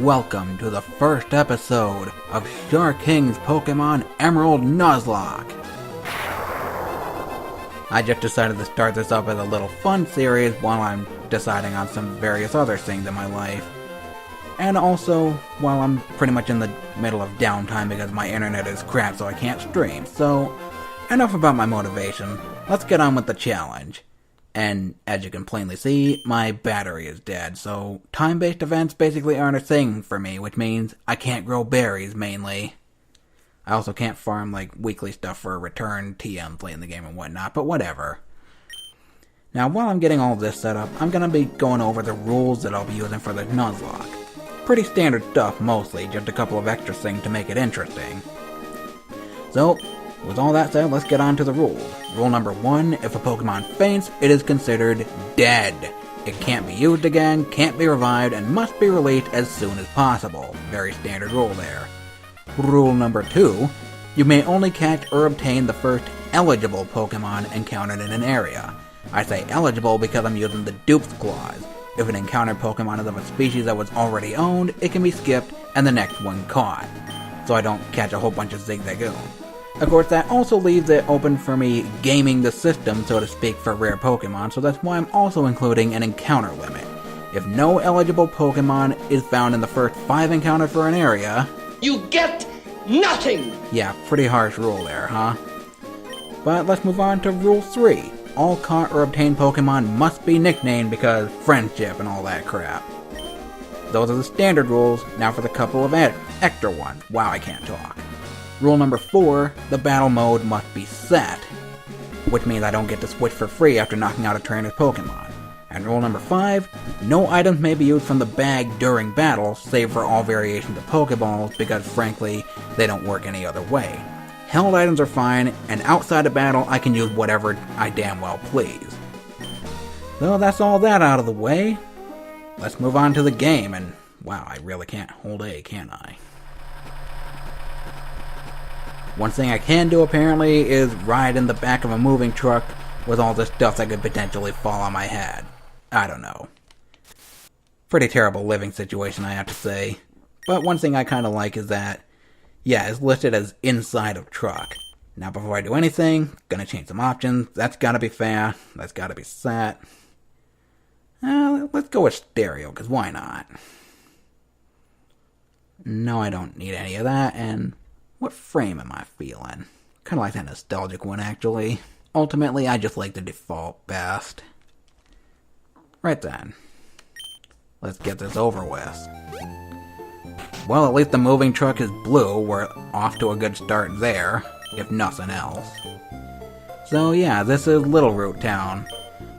welcome to the first episode of Shark King's Pokemon Emerald Nuzlocke. I just decided to start this up as a little fun series while I'm deciding on some various other things in my life. And also, while I'm pretty much in the middle of downtime because my internet is crap so I can't stream. So, enough about my motivation. Let's get on with the challenge. And as you can plainly see, my battery is dead, so time-based events basically aren't a thing for me, which means I can't grow berries, mainly. I also can't farm, weekly stuff for return TMs late in the game and whatnot, but whatever. Now, while I'm getting all this set up, I'm gonna be going over the rules that I'll be using for the Nuzlocke. Pretty standard stuff, mostly, just a couple of extra things to make it interesting. So, with all that said, let's get on to the rules. Rule number 1, if a Pokemon faints, it is considered dead. It can't be used again, can't be revived, and must be released as soon as possible. Very standard rule there. Rule number 2, you may only catch or obtain the first eligible Pokemon encountered in an area. I say eligible because I'm using the DUPES clause. If an encountered Pokemon is of a species that was already owned, it can be skipped and the next one caught. So I don't catch a whole bunch of Zigzagoon. Of course, that also leaves it open for me gaming the system, so to speak, for rare Pokemon, so that's why I'm also including an encounter limit. If no eligible Pokemon is found in the first 5 encounters for an area... You get nothing! Yeah, pretty harsh rule there, huh? But let's move on to Rule 3. All caught or obtained Pokemon must be nicknamed because friendship and all that crap. Those are the standard rules, now for the couple of extra ones. Wow, I can't talk. Rule number 4, the battle mode must be set, which means I don't get to switch for free after knocking out a trainer's Pokemon. And rule number 5, no items may be used from the bag during battle, save for all variations of Poké Balls, because frankly, they don't work any other way. Held items are fine, and outside of battle, I can use whatever I damn well please. So that's all that out of the way. Let's move on to the game, and wow, I really can't hold A, can I? One thing I can do, apparently, is ride in the back of a moving truck with all this stuff that could potentially fall on my head. I don't know. Pretty terrible living situation, I have to say. But one thing I kind of like is that, yeah, it's listed as inside of truck. Now, before I do anything, gonna change some options. That's gotta be fair. That's gotta be set. Let's go with stereo, because why not? No, I don't need any of that, and... what frame am I feeling? Kind of like that nostalgic one, actually. Ultimately, I just like the default best. Right then. Let's get this over with. Well, at least the moving truck is blue. We're off to a good start there, if nothing else. So yeah, this is Little Root Town.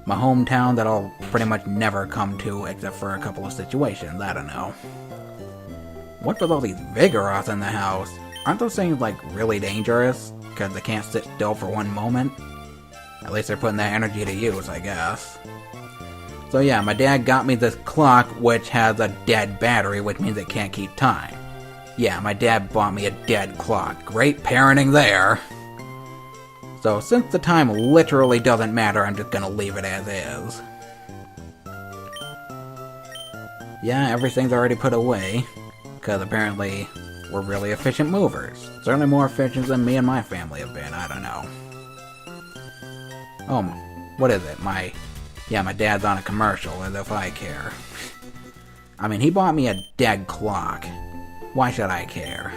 My hometown that I'll pretty much never come to except for a couple of situations, I don't know. What with all these Vigoroths in the house? Aren't those things, really dangerous? Because they can't sit still for one moment? At least they're putting that energy to use, I guess. So yeah, my dad got me this clock, which has a dead battery, which means it can't keep time. Yeah, my dad bought me a dead clock. Great parenting there! So since the time literally doesn't matter, I'm just gonna leave it as is. Yeah, everything's already put away. Because apparently... we're really efficient movers. Certainly more efficient than me and my family have been, I don't know. Oh, what is it? My dad's on a commercial, as if I care. I mean, he bought me a dead clock. Why should I care?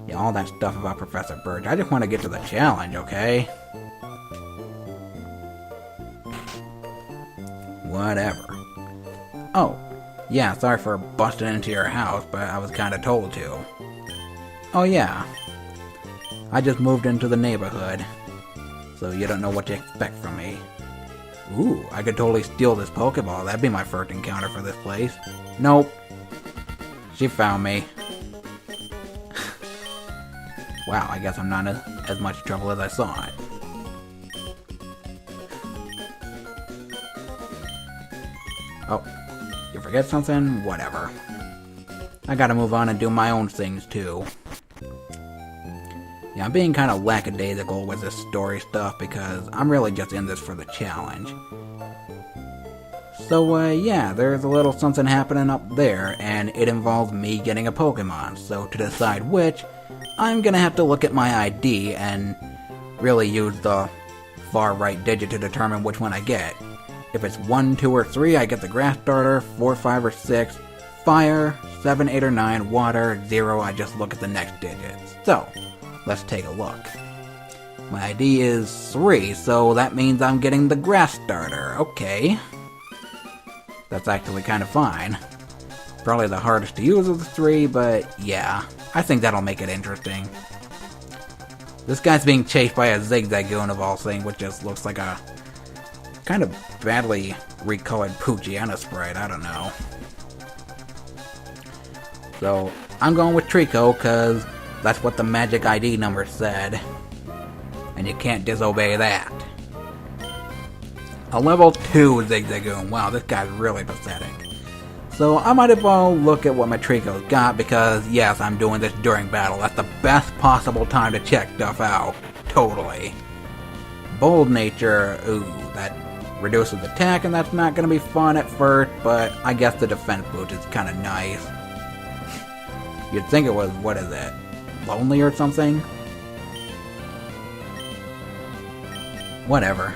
Yeah, all that stuff about Professor Birch. I just want to get to the challenge, okay? Whatever. Oh. Yeah, sorry for busting into your house, but I was kinda told to. Oh yeah. I just moved into the neighborhood, so you don't know what to expect from me. Ooh, I could totally steal this Pokeball. That'd be my first encounter for this place. Nope. She found me. Wow, I guess I'm not in as much trouble as I thought. Oh. You forget something? Whatever. I gotta move on and do my own things, too. Yeah, I'm being kind of lackadaisical with this story stuff because I'm really just in this for the challenge. So yeah, there's a little something happening up there, and it involves me getting a Pokemon. So to decide which, I'm gonna have to look at my ID and really use the far right digit to determine which one I get. If it's 1, 2, or 3, I get the grass starter, 4, 5, or 6, fire, 7, 8, or 9, water, 0, I just look at the next digits. So, let's take a look. My ID is 3, so that means I'm getting the grass starter. Okay. That's actually kind of fine. Probably the hardest to use of the 3, but yeah, I think that'll make it interesting. This guy's being chased by a Zigzagoon of all things, which just looks like a kind of badly recolored Poochyena sprite, I don't know. So, I'm going with Trico, because that's what the magic ID number said. And you can't disobey that. A level 2 Zigzagoon. Wow, this guy's really pathetic. So I might as well look at what my Trico's got, because yes, I'm doing this during battle. That's the best possible time to check stuff out. Totally. Bold Nature, ooh, that reduces attack, and that's not going to be fun at first, but I guess the defense boost is kind of nice. You'd think it was, what is it, lonely or something? Whatever.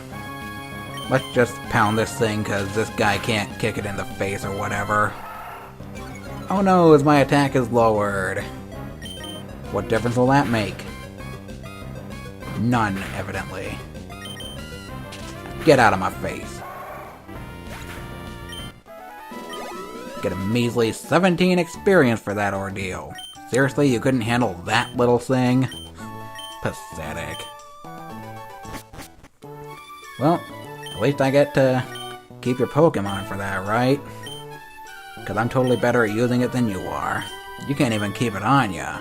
Let's just pound this thing, because this guy can't kick it in the face or whatever. Oh no, as my attack is lowered. What difference will that make? None, evidently. Get out of my face. Get a measly 17 experience for that ordeal. Seriously, you couldn't handle that little thing? Pathetic. Well, at least I get to keep your Pokemon for that, right? Because I'm totally better at using it than you are. You can't even keep it on ya.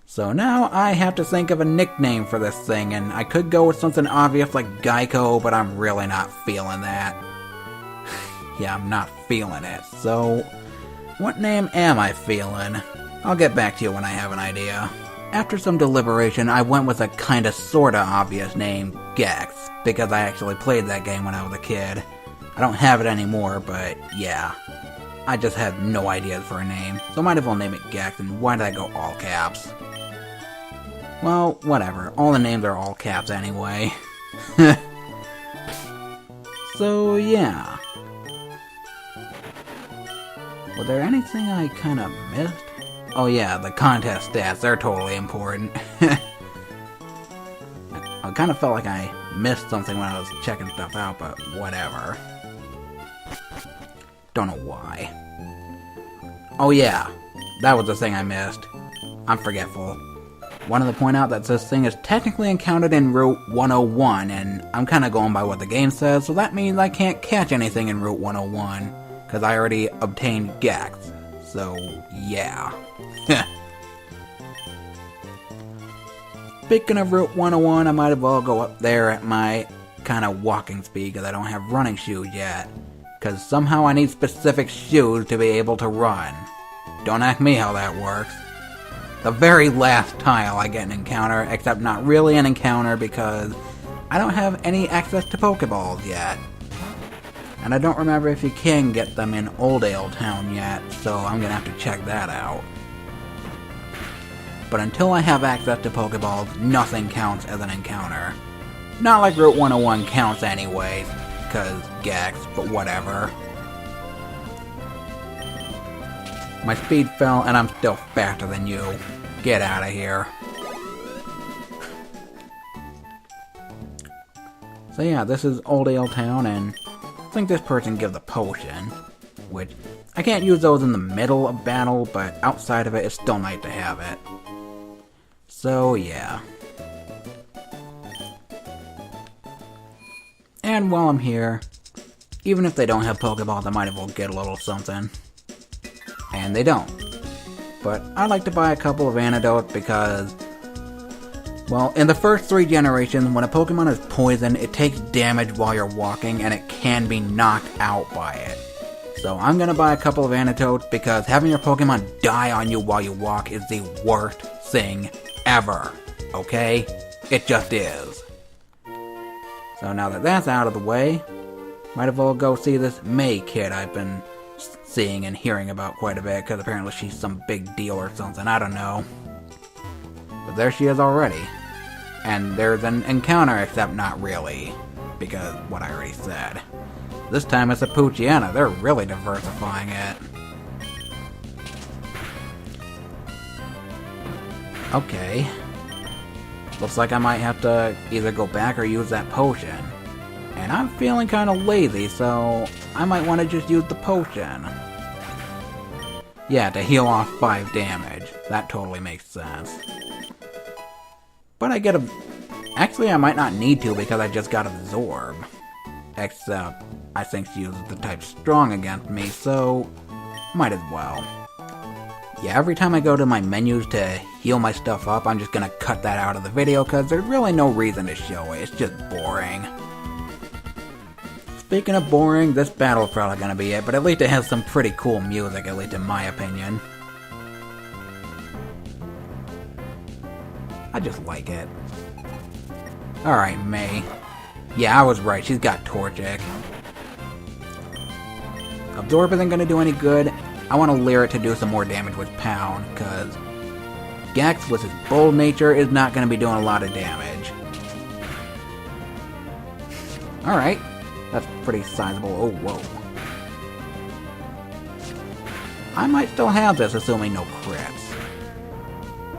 So now I have to think of a nickname for this thing, and I could go with something obvious like Geico, but I'm really not feeling that. Yeah, I'm not feeling it. So, what name am I feeling? I'll get back to you when I have an idea. After some deliberation, I went with a kinda sorta obvious name, Gex, because I actually played that game when I was a kid. I don't have it anymore, but yeah. I just had no ideas for a name, so might as well name it Gex, and why did I go all caps? Well, whatever. All the names are all caps anyway. So, yeah. Was there anything I kinda missed? Oh yeah, the contest stats, they're totally important. I kinda felt like I missed something when I was checking stuff out, but whatever. Don't know why. Oh yeah, that was the thing I missed. I'm forgetful. Wanted to point out that this thing is technically encountered in Route 101, and I'm kinda going by what the game says, so that means I can't catch anything in Route 101, because I already obtained Gex. So, yeah. Speaking of Route 101, I might as well go up there at my kinda walking speed, because I don't have running shoes yet. Because somehow I need specific shoes to be able to run. Don't ask me how that works. The very last tile I get an encounter, except not really an encounter because I don't have any access to Poké Balls yet. And I don't remember if you can get them in Oldale Town yet, so I'm gonna have to check that out. But until I have access to Poké Balls, nothing counts as an encounter. Not like Route 101 counts anyway, because Gex, but whatever. My speed fell, and I'm still faster than you. Get out of here. So yeah, this is Oldale Town, and I think this person gives a potion. Which, I can't use those in the middle of battle, but outside of it, it's still nice to have it. So yeah. And while I'm here, even if they don't have Pokeballs, I might as well get a little something. And they don't. But I like to buy a couple of antidotes because, well, in the first 3 generations, when a Pokemon is poisoned, it takes damage while you're walking, and it can be knocked out by it. So I'm gonna buy a couple of antidotes because having your Pokemon die on you while you walk is the worst thing ever. Okay? It just is. So now that that's out of the way, Might as well go see this May kid I've been seeing and hearing about quite a bit, because apparently she's some big deal or something, I don't know. But there she is already. And there's an encounter, except not really, because what I already said. This time it's a Poochyena. They're really diversifying it. Okay. Looks like I might have to either go back or use that potion. And I'm feeling kind of lazy, so I might want to just use the potion. Yeah, to heal off 5 damage. That totally makes sense. But I get a... Actually, I might not need to because I just got Absorb. Except, I think she uses the type Strong against me, so... might as well. Yeah, every time I go to my menus to heal my stuff up, I'm just gonna cut that out of the video because there's really no reason to show it. It's just boring. Speaking of boring, this battle is probably gonna be it, but at least it has some pretty cool music, at least in my opinion. I just like it. Alright, May. Yeah, I was right, she's got Torchic. Absorb isn't gonna do any good. I want to lure it to do some more damage with Pound, because Gex, with his bold nature, is not going to be doing a lot of damage. Alright, that's pretty sizable. Oh, whoa. I might still have this, assuming no crits.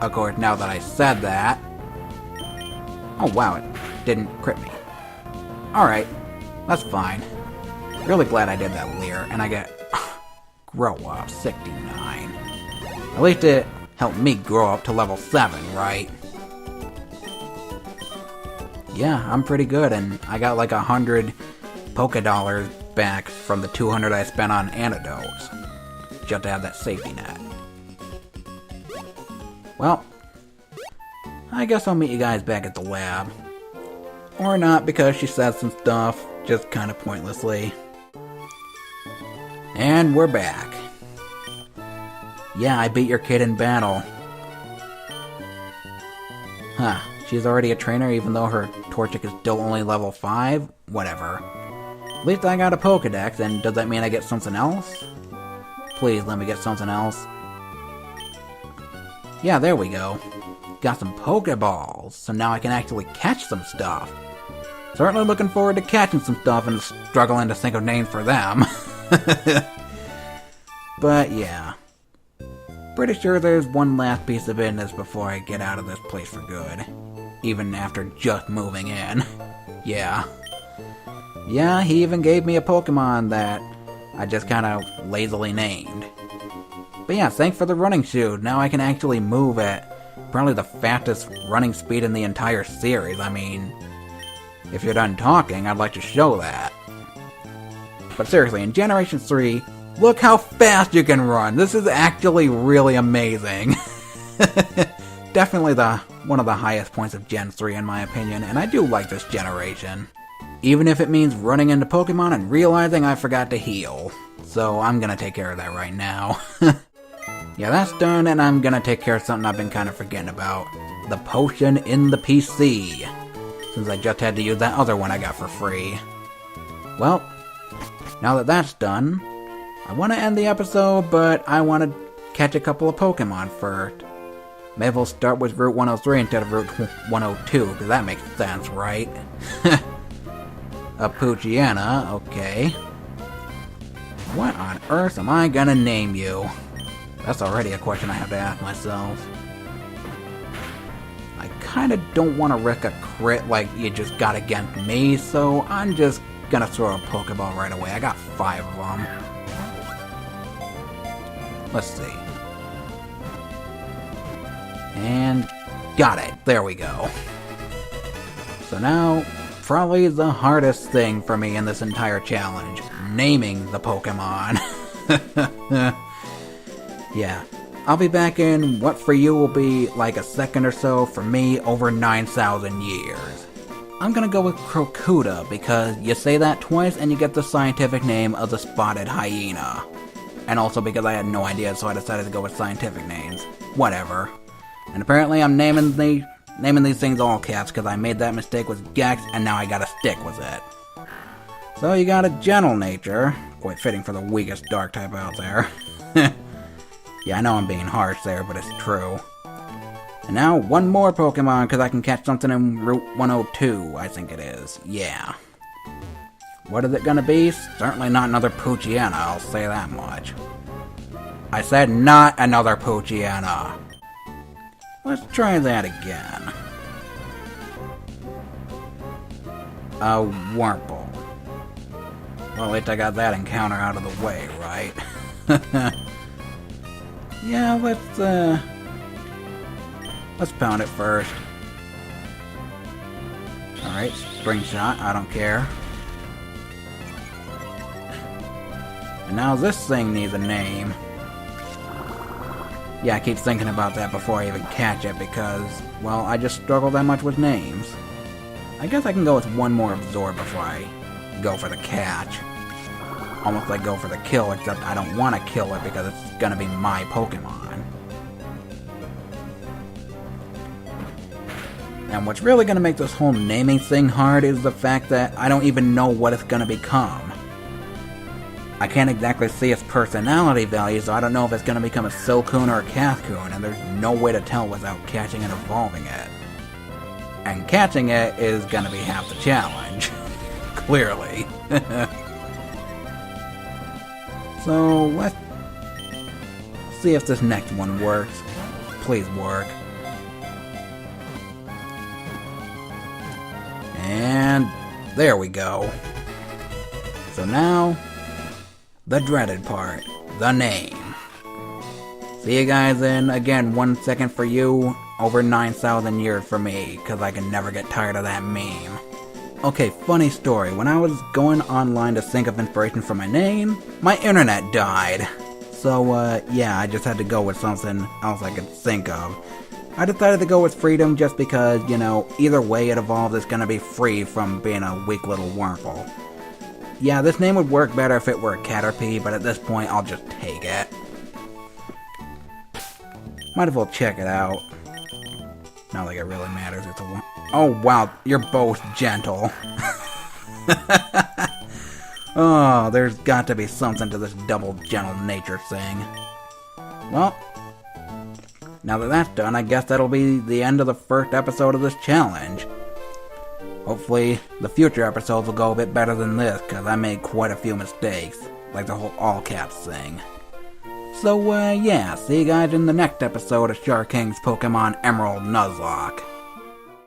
Of course, now that I said that... Oh, wow, it didn't crit me. Alright, that's fine. Really glad I did that leer, and I get... Grow up, 69. At least it helped me grow up to level 7, right? Yeah, I'm pretty good, and I got like 100 Poké Dollars back from the 200 I spent on antidotes. Just to have that safety net. Well, I guess I'll meet you guys back at the lab. Or not, because she said some stuff, just kind of pointlessly. And we're back. Yeah, I beat your kid in battle. Huh, she's already a trainer even though her Torchic is still only level 5? Whatever. At least I got a Pokedex, and does that mean I get something else? Please let me get something else. Yeah, there we go. Got some Poké Balls, so now I can actually catch some stuff. Certainly looking forward to catching some stuff and struggling to think of names for them. But yeah. Pretty sure there's one last piece of business before I get out of this place for good. Even after just moving in. Yeah. Yeah, he even gave me a Pokemon that I just kind of lazily named. But yeah, thanks for the running shoe. Now I can actually move at probably the fastest running speed in the entire series. I mean, if you're done talking, I'd like to show that. But seriously, in Generation 3, look how fast you can run! This is actually really amazing. Definitely one of the highest points of Gen 3 in my opinion, and I do like this generation. Even if it means running into Pokemon and realizing I forgot to heal. So I'm gonna take care of that right now. Yeah, that's done, and I'm gonna take care of something I've been kind of forgetting about. The potion in the PC. Since I just had to use that other one I got for free. Well, now that that's done, I want to end the episode, but I want to catch a couple of Pokemon first. Maybe we'll start with Route 103 instead of Route 102, because that makes sense, right? A Poochyena, okay. What on earth am I gonna name you? That's already a question I have to ask myself. I kinda don't want to risk a crit like you just got against me, so I'm just gonna throw a Pokeball right away. I got 5 of them. Let's see. And got it. There we go. So now, probably the hardest thing for me in this entire challenge. Naming the Pokemon. Yeah. I'll be back in what for you will be like a second or so, for me over 9,000 years. I'm gonna go with Crocuta because you say that twice and you get the scientific name of the spotted hyena. And also because I had no idea, so I decided to go with scientific names. Whatever. And apparently I'm naming these things all caps because I made that mistake with Gex and now I gotta stick with it. So you got a gentle nature, quite fitting for the weakest dark type out there. Yeah, I know I'm being harsh there, but it's true. And now, one more Pokemon, because I can catch something in Route 102, I think it is. Yeah. What is it gonna be? Certainly not another Poochyena, I'll say that much. I said not another Poochyena. Let's try that again. A Wurmple. Well, at least I got that encounter out of the way, right? Yeah, let's pound it first. Alright, Spring Shot, I don't care. And now this thing needs a name. Yeah, I keep thinking about that before I even catch it because, well, I just struggle that much with names. I guess I can go with one more Absorb before I go for the catch. Almost like go for the kill, except I don't want to kill it because it's gonna be my Pokemon. And what's really gonna make this whole naming thing hard is the fact that I don't even know what it's gonna become. I can't exactly see its personality value, so I don't know if it's gonna become a Silcoon or a Cascoon, and there's no way to tell without catching and evolving it. And catching it is gonna be half the challenge. Clearly. So, let's see if this next one works. Please work. And there we go. So now, the dreaded part, the name. See you guys in, again, 1 second for you, over 9,000 years for me, because I can never get tired of that meme. Okay, funny story. When I was going online to think of inspiration for my name, my internet died. So, yeah, I just had to go with something else I could think of. I decided to go with Freedom just because, you know, either way it evolves, it's gonna be free from being a weak little Wurmple. Yeah, this name would work better if it were a Caterpie, but at this point, I'll just take it. Might as well check it out. Not like it really matters, it's a one. Oh wow, you're both gentle. Oh, there's got to be something to this double gentle nature thing. Well, now that that's done, I guess that'll be the end of the first episode of this challenge. Hopefully, the future episodes will go a bit better than this, because I made quite a few mistakes, like the whole all caps thing. So, yeah, see you guys in the next episode of Shark King's Pokemon Emerald Nuzlocke.